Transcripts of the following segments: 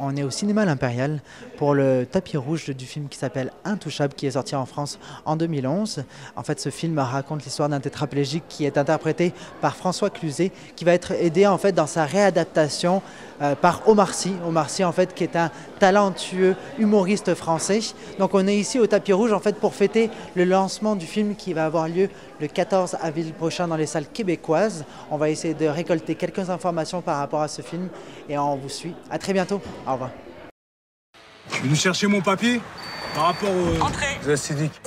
on est au cinéma L'Impérial pour le tapis rouge du film qui s'appelle Intouchable, qui est sorti en France en 2011. En fait, ce film raconte l'histoire d'un tétraplégique qui est interprété par François Cluzet, qui va être aidé en fait dans sa réadaptation par Omar Sy. Omar Sy, en fait, qui est un talentueux humoriste français. Donc on est ici au tapis rouge en fait pour fêter le lancement du film qui va avoir lieu le 14 avril prochain dans les salles québécoises. On va essayer de récolter quelques informations par rapport à ce film et on vous suit. À très bientôt. Au revoir. Je suis venu chercher mon papier par rapport aux acidiques.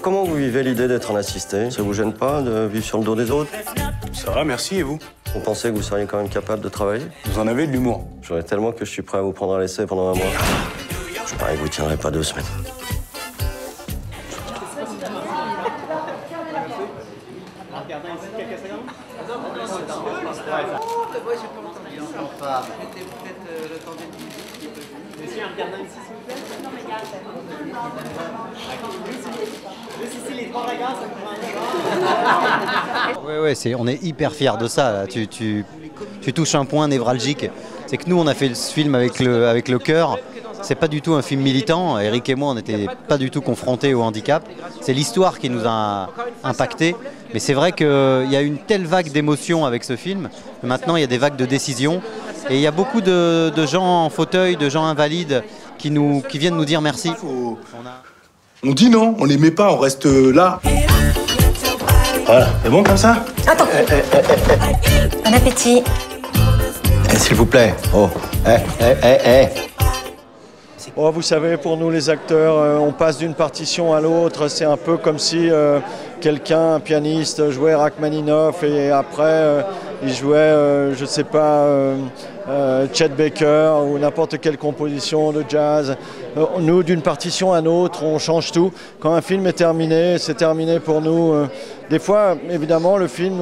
Comment vous vivez l'idée d'être un assisté? Ça vous gêne pas de vivre sur le dos des autres? Ça va, merci, et vous? Vous pensez que vous seriez quand même capable de travailler? Vous en avez de l'humour. J'aurais tellement que je suis prêt à vous prendre à l'essai pendant un mois. Je parie que vous tiendrez pas 2 semaines. Ouais, on est hyper fiers de ça. Là. Tu touches un point névralgique. C'est que nous, on a fait ce film avec le cœur. C'est pas du tout un film militant. Eric et moi, on n'était pas du tout confrontés au handicap. C'est l'histoire qui nous a impactés. Mais c'est vrai qu'il y a une telle vague d'émotions avec ce film que maintenant, il y a des vagues de décision. Et il y a beaucoup de gens en fauteuil, de gens invalides qui viennent nous dire merci. On dit non, on les met pas, on reste là. Voilà, c'est bon comme ça? Attends. Bon appétit. S'il vous plaît. Oh. Oh, vous savez, pour nous les acteurs, on passe d'une partition à l'autre. C'est un peu comme si quelqu'un, un pianiste, jouait Rachmaninoff et après il jouait, je ne sais pas, Chet Baker ou n'importe quelle composition de jazz. Nous, d'une partition à l'autre, on change tout. Quand un film est terminé, c'est terminé pour nous. Des fois, évidemment, le film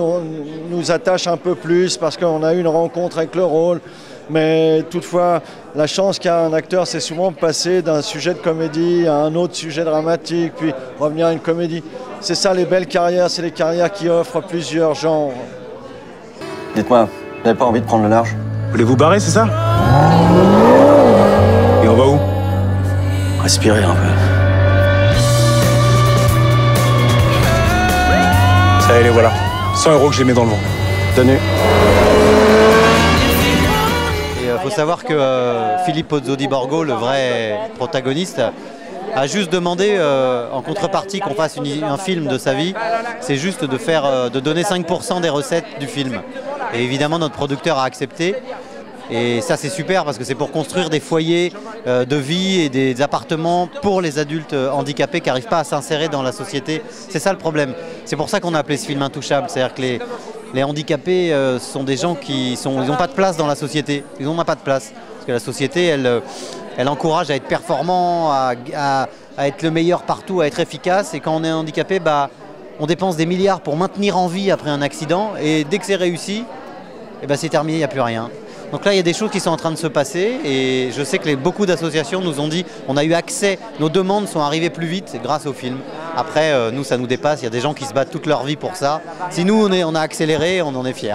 nous attache un peu plus parce qu'on a eu une rencontre avec le rôle. Mais toutefois, la chance qu'a un acteur, c'est souvent passer d'un sujet de comédie à un autre sujet dramatique, puis revenir à une comédie. C'est ça les belles carrières, c'est les carrières qui offrent plusieurs genres. Dites-moi, vous n'avez pas envie de prendre le large? Vous voulez vous barrer, c'est ça? Et on va où? Respirez un peu. Ça y est, les voilà. 100 € que je les mets dans le vent. Tenue. Il faut savoir que Philippe Pozzo di Borgo, le vrai protagoniste, a juste demandé en contrepartie qu'on fasse un film de sa vie. C'est juste de donner 5% des recettes du film. Et évidemment, notre producteur a accepté. Et ça, c'est super parce que c'est pour construire des foyers de vie et des appartements pour les adultes handicapés qui n'arrivent pas à s'insérer dans la société. C'est ça le problème. C'est pour ça qu'on a appelé ce film Intouchable. C'est-à-dire que les handicapés sont des gens qui n'ont pas de place dans la société. Ils n'ont pas de place. Parce que la société, elle encourage à être performant, à être le meilleur partout, à être efficace. Et quand on est handicapé, on dépense des milliards pour maintenir en vie après un accident. Et dès que c'est réussi, c'est terminé, il n'y a plus rien. Donc là, il y a des choses qui sont en train de se passer et je sais que beaucoup d'associations nous ont dit on a eu accès, nos demandes sont arrivées plus vite grâce au film. Après, nous, ça nous dépasse, il y a des gens qui se battent toute leur vie pour ça. Si nous, on a accéléré, on en est fiers.